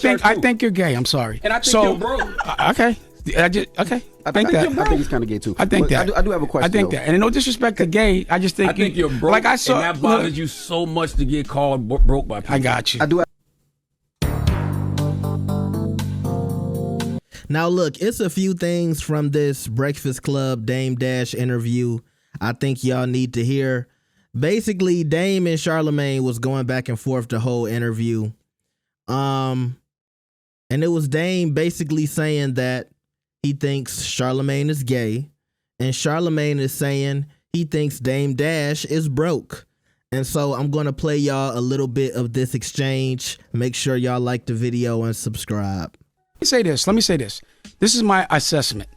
I think you're gay. I'm sorry. And I think you're broke. Okay. I think he's kind of gay too. I think that. I do have a question. I think that. And no disrespect to gay, I just think I think you're broke. Like I saw, and that bothers you so much to get called broke by people. I got you. I do. Now look, it's a few things from this Breakfast Club Dame Dash interview I think y'all need to hear. Basically, Dame and Charlamagne was going back and forth the whole interview. And it was Dame basically saying that he thinks Charlamagne is gay, and Charlamagne is saying he thinks Dame Dash is broke. And so I'm going to play y'all a little bit of this exchange. Make sure y'all like the video and subscribe. Let me say this. This is my assessment.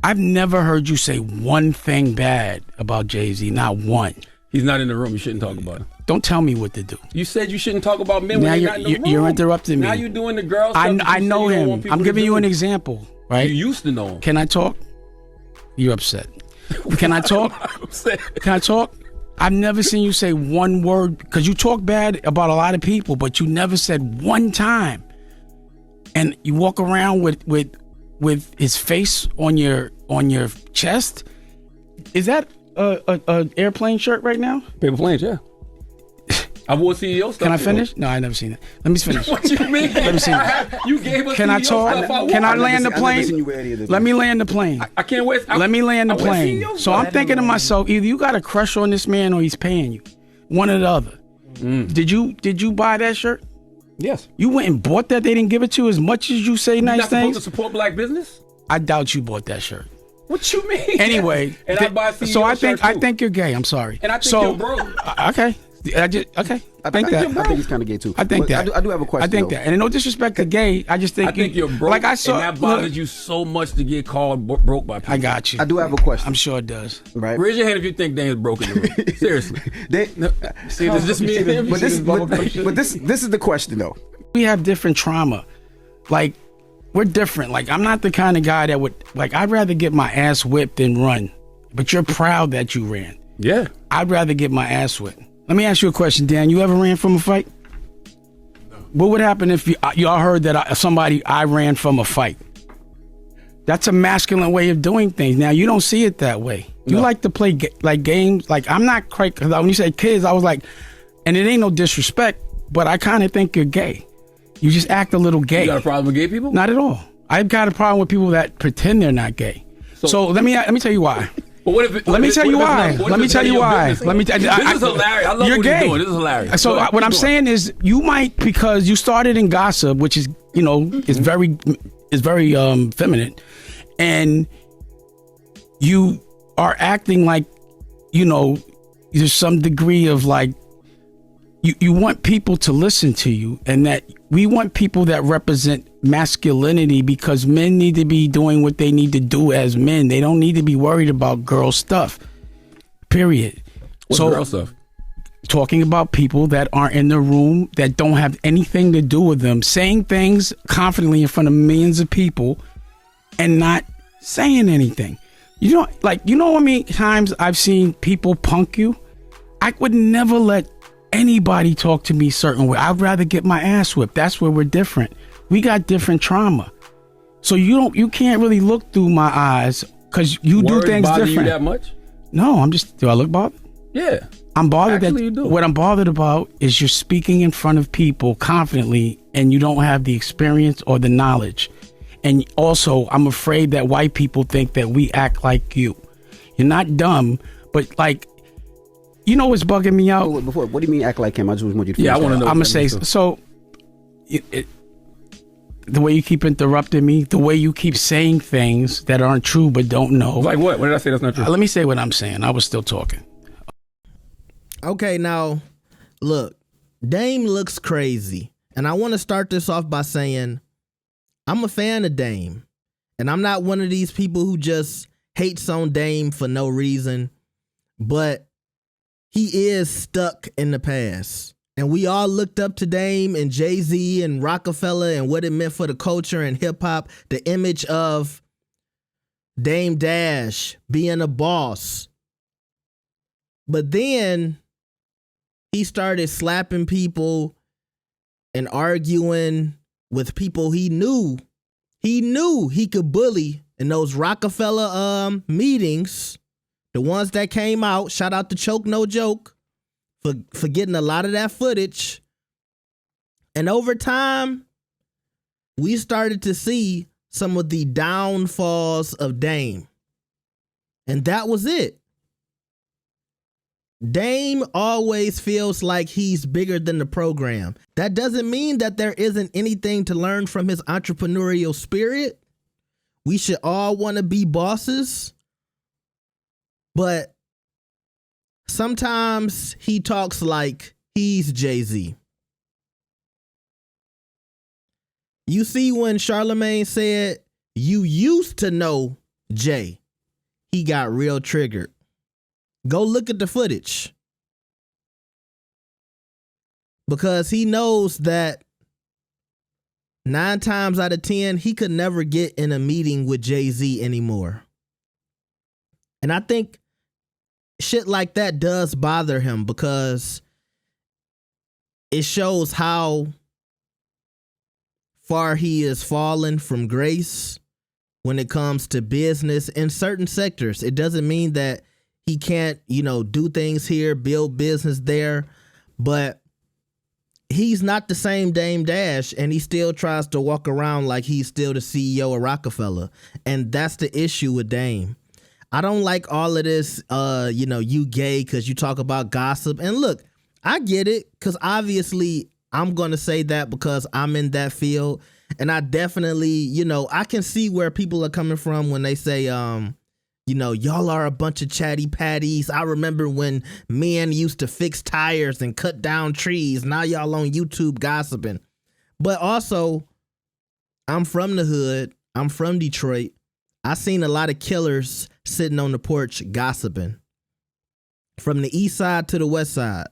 I've never heard you say one thing bad about Jay-Z, not one. He's not in the room. You shouldn't talk about him. Don't tell me what to do. You said you shouldn't talk about men when they're not in the room. You're interrupting me. Now you're doing the girl stuff. I know him. I'm giving you an example, right? You used to know him. Can I talk? You're upset. Can I talk? Can I talk? I've never seen you say one word, because you talk bad about a lot of people, but you never said one time. And you walk around with his face on your chest. Is that a airplane shirt right now? Paper planes, yeah. I wore CEO stuff. Can I finish? No, I never seen it. Let me finish. What you mean? Let me see. You gave us Can I talk? Can I land the plane? Let me land the plane. I can't wait. Let me land the plane. So I'm thinking to myself, either you got a crush on this man or he's paying you. One or the other. Did you buy that shirt? Yes. You went and bought that? They didn't give it to you as much as you say nice not things? Supposed to support black business? I doubt you bought that shirt. What you mean? Anyway, and I buy CEO so I too. think you're gay. I'm sorry. And I think you're broke. Okay. I think that. I think he's kind of gay too. I think that. I do have a question. I think that. And no disrespect to gay, I just think. I think you're broke. Like I saw, and that bothers you so much to get called broke by people. I got you. I do have a question. I'm sure it does. Right. Raise your hand if you think Dame's broken. Seriously. See, it's just me and him. But this is the question though. We have different trauma. Like, we're different. Like, I'm not the kind of guy that would, like, I'd rather get my ass whipped than run. But you're proud that you ran. Yeah. I'd rather get my ass whipped. Let me ask you a question, Dan. You ever ran from a fight? No. What would happen if y'all heard that I ran from a fight? That's a masculine way of doing things. Now, you don't see it that way. You like to play like games. Like, I'm not quite, because when you say kids, I was like, and it ain't no disrespect, but I kind of think you're gay. You just act a little gay. You got a problem with gay people? Not at all. I've got a problem with people that pretend they're not gay. So let me tell you why. But what if Let me tell you why. Let me tell you why. This is hilarious. I love you're what gay. you're doing. This is hilarious. So what I'm saying is, you might, because you started in gossip, which is, is very feminine, and you are acting like, there's some degree of like, you want people to listen to you, and that we want people that represent masculinity, because men need to be doing what they need to do as men. They don't need to be worried about girl stuff. Period. What's girl stuff? Talking about people that aren't in the room, that don't have anything to do with them, saying things confidently in front of millions of people and not saying anything. You know how many times I've seen people punk you? I would never let anybody talk to me a certain way. I'd rather get my ass whipped. That's where we're different. We got different trauma. So you can't really look through my eyes, because you do things different. You that much? No, do I look bothered? Yeah. I'm bothered. Actually, you do. What I'm bothered about is you're speaking in front of people confidently, and you don't have the experience or the knowledge. And also, I'm afraid that white people think that we act like you. You're not dumb, but like, what's bugging me out? Before, what do you mean act like him? I just want you to. Yeah, I want to know. I'm gonna say so. The way you keep interrupting me, the way you keep saying things that aren't true but don't know. Like what? What did I say that's not true? Let me say what I'm saying. I was still talking. Okay, now, look, Dame looks crazy. And I want to start this off by saying, I'm a fan of Dame. And I'm not one of these people who just hates on Dame for no reason. But he is stuck in the past. And we all looked up to Dame and Jay-Z and Rockefeller and what it meant for the culture and hip hop. The image of Dame Dash being a boss. But then he started slapping people and arguing with people he knew he could bully in those Rockefeller meetings, the ones that came out. Shout out to Choke No Joke for getting a lot of that footage. And over time, we started to see some of the downfalls of Dame. And that was it. Dame always feels like he's bigger than the program. That doesn't mean that there isn't anything to learn from his entrepreneurial spirit. We should all want to be bosses. But sometimes he talks like he's Jay-Z. You see, when Charlamagne said, "You used to know Jay," he got real triggered. Go look at the footage. Because he knows that 9 times out of 10, he could never get in a meeting with Jay-Z anymore. And I think shit like that does bother him because it shows how far he is fallen from grace when it comes to business in certain sectors. It doesn't mean that he can't, do things here, build business there, but he's not the same Dame Dash, and he still tries to walk around like he's still the CEO of Rockefeller. And that's the issue with Dame. I don't like all of this, you gay because you talk about gossip. And look, I get it, because obviously I'm going to say that because I'm in that field. And I definitely, I can see where people are coming from when they say, y'all are a bunch of chatty patties. I remember when men used to fix tires and cut down trees. Now y'all on YouTube gossiping. But also, I'm from the hood. I'm from Detroit. I seen a lot of killers sitting on the porch gossiping. From the east side to the west side.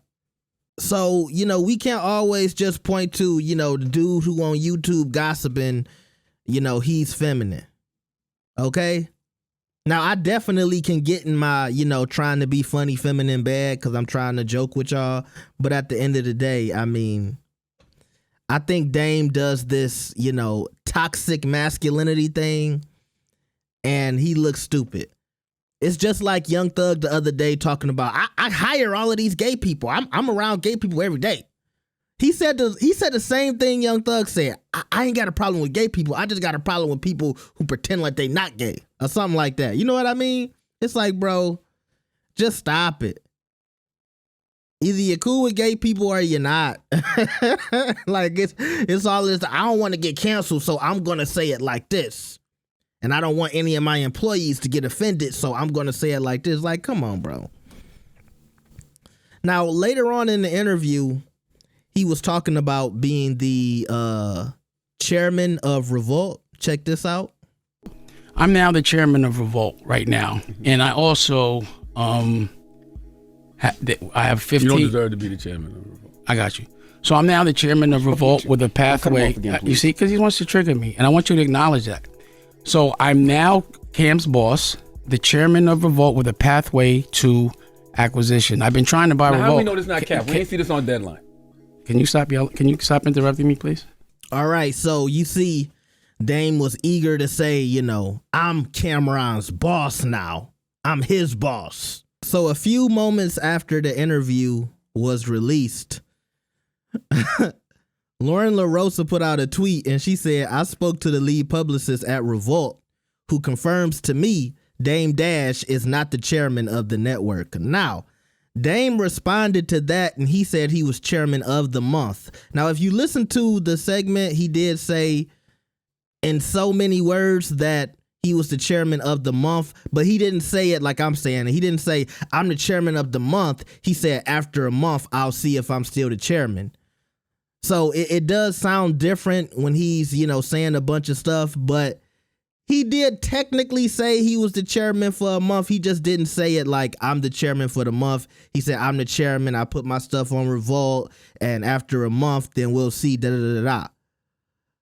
So, we can't always just point to, the dude who on YouTube gossiping, he's feminine. Okay? Now, I definitely can get in my, trying to be funny, feminine bag because I'm trying to joke with y'all. But at the end of the day, I think Dame does this, toxic masculinity thing, and he looks stupid. It's just like Young Thug the other day talking about, I hire all of these gay people. I'm around gay people every day. He said the same thing Young Thug said. I ain't got a problem with gay people. I just got a problem with people who pretend like they not gay or something like that. You know what I mean? It's like, bro, just stop it. Either you're cool with gay people or you're not. Like it's all this. I don't want to get canceled, so I'm gonna say it like this. And I don't want any of my employees to get offended, so I'm gonna say it like this. Like, come on, bro. Now, later on in the interview, he was talking about being the chairman of Revolt. Check this out. I'm now the chairman of Revolt right now. And I also I have 15. You don't deserve to be the chairman of Revolt. I got you. So I'm now the chairman of Revolt with a pathway. Again, you see, because he wants to trigger me. And I want you to acknowledge that. So I'm now Cam's boss, the chairman of Revolt with a pathway to acquisition. I've been trying to buy Now, Revolt. how do we know this not Cap? We ain't see this on Deadline. Can you stop interrupting me, please? All right, so you see, Dame was eager to say, I'm Cameron's boss now. I'm his boss. So a few moments after the interview was released, Lauren LaRosa put out a tweet and she said, I spoke to the lead publicist at Revolt who confirms to me Dame Dash is not the chairman of the network. Now, Dame responded to that and he said he was chairman of the month. Now, if you listen to the segment, he did say in so many words that he was the chairman of the month, but he didn't say it like I'm saying it. He didn't say, I'm the chairman of the month. He said, after a month, I'll see if I'm still the chairman. So it does sound different when he's, saying a bunch of stuff, but he did technically say he was the chairman for a month. He just didn't say it like I'm the chairman for the month. He said, I'm the chairman. I put my stuff on Revolt, and after a month, then we'll see da-da-da-da.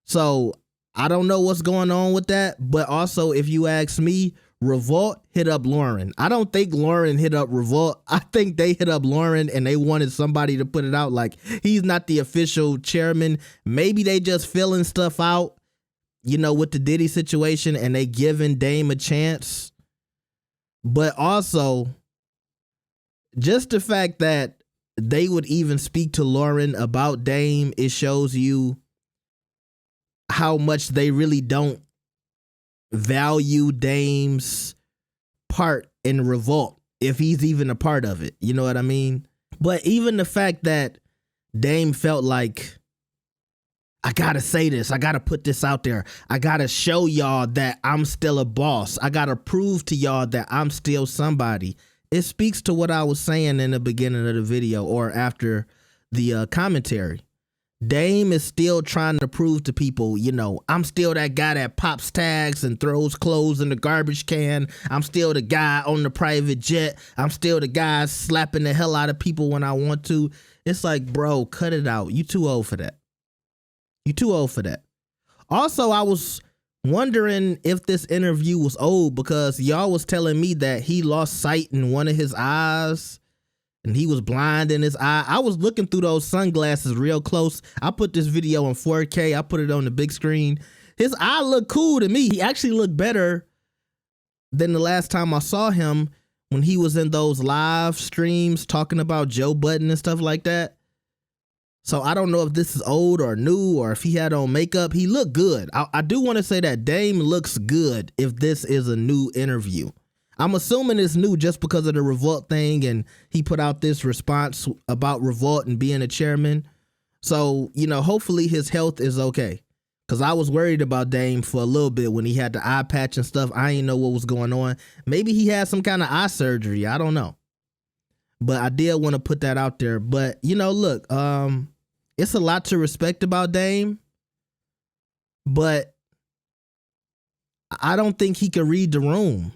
So I don't know what's going on with that. But also, if you ask me, Revolt hit up Lauren. I don't think Lauren hit up Revolt. I think they hit up Lauren and they wanted somebody to put it out. Like, he's not the official chairman. Maybe they just filling stuff out, you know, with the Diddy situation, and they giving Dame a chance. But also, just the fact that they would even speak to Lauren about Dame, it shows you how much they really don't value Dame's part in Revolt, if he's even a part of it. You know what I mean? But even the fact that Dame felt like, I gotta say this, I gotta put this out there, I gotta show y'all that I'm still a boss, I gotta prove to y'all that I'm still somebody. It speaks to what I was saying in the beginning of the video, or after the commentary. Dame is still trying to prove to people, you know, I'm still that guy that pops tags and throws clothes in the garbage can. I'm still the guy on the private jet. I'm still the guy slapping the hell out of people when I want to. It's like, bro, cut it out. You too old for that. You too old for that. Also, I was wondering if this interview was old, because y'all was telling me that he lost sight in one of his eyes and he was blind in his eye. I was looking through those sunglasses real close. I put this video in 4K. I put it on the big screen. His eye looked cool to me. He actually looked better than the last time I saw him, when he was in those live streams talking about Joe Budden and stuff like that. So I don't know if this is old or new, or if he had on makeup. He looked good. I do want to say that Dame looks good if this is a new interview. I'm assuming it's new just because of the Revolt thing, and he put out this response about Revolt and being a chairman. So, you know, hopefully his health is okay. Because I was worried about Dame for a little bit when he had the eye patch and stuff. I didn't know what was going on. Maybe he had some kind of eye surgery. I don't know. But I did want to put that out there. But, you know, look, it's a lot to respect about Dame. But I don't think he could read the room.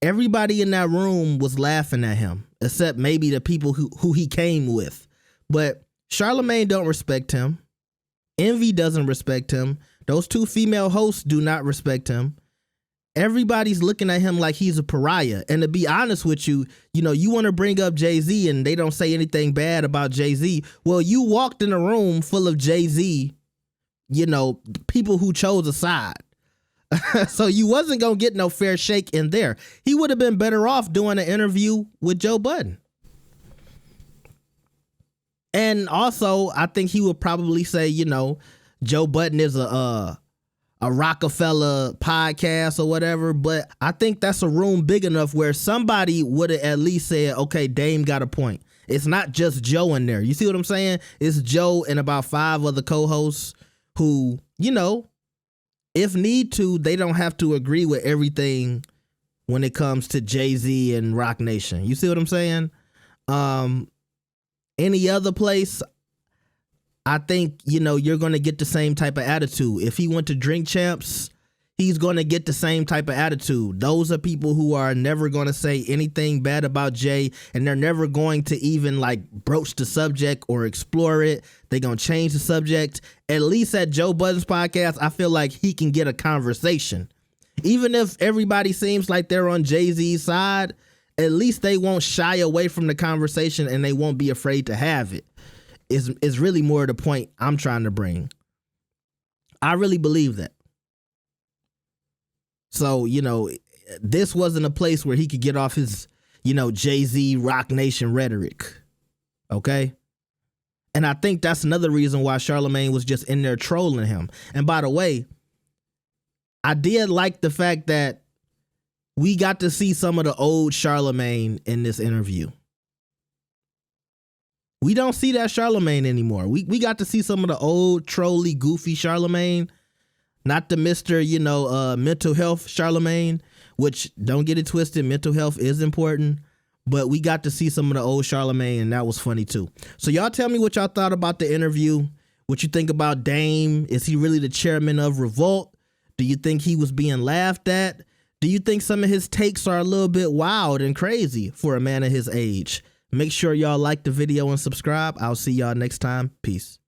Everybody in that room was laughing at him, except maybe the people who he came with. But Charlamagne don't respect him. Envy doesn't respect him. Those two female hosts do not respect him. Everybody's looking at him like he's a pariah. And to be honest with you, you know, you want to bring up Jay-Z and they don't say anything bad about Jay-Z. Well, you walked in a room full of Jay-Z, you know, people who chose a side. So you wasn't going to get no fair shake in there. He would have been better off doing an interview with Joe Budden. And also, I think he would probably say, you know, Joe Budden is a Rockefeller podcast or whatever. But I think that's a room big enough where somebody would have at least said, okay, Dame got a point. It's not just Joe in there. You see what I'm saying? It's Joe and about 5 other co-hosts who, you know, if need to, they don't have to agree with everything when it comes to Jay-Z and Rock Nation. You see what I'm saying? Any other place, I think, you know, you're going to get the same type of attitude. If he went to Drink Champs, he's going to get the same type of attitude. Those are people who are never going to say anything bad about Jay, and they're never going to even like broach the subject or explore it. They're going to change the subject. At least at Joe Budden's podcast, I feel like he can get a conversation. Even if everybody seems like they're on Jay-Z's side, at least they won't shy away from the conversation and they won't be afraid to have it. Is really more the point I'm trying to bring. I really believe that. So, you know, this wasn't a place where he could get off his, you know, Jay-Z Rock Nation rhetoric. Okay? And I think that's another reason why Charlamagne was just in there trolling him. And by the way, I did like the fact that we got to see some of the old Charlamagne in this interview. We don't see that Charlamagne anymore. We got to see some of the old trolly, goofy Charlamagne. Not the Mr., you know, mental health Charlamagne, which, don't get it twisted, mental health is important. But we got to see some of the old Charlamagne, and that was funny too. So y'all tell me what y'all thought about the interview. What you think about Dame? Is he really the chairman of Revolt? Do you think he was being laughed at? Do you think some of his takes are a little bit wild and crazy for a man of his age? Make sure y'all like the video and subscribe. I'll see y'all next time. Peace.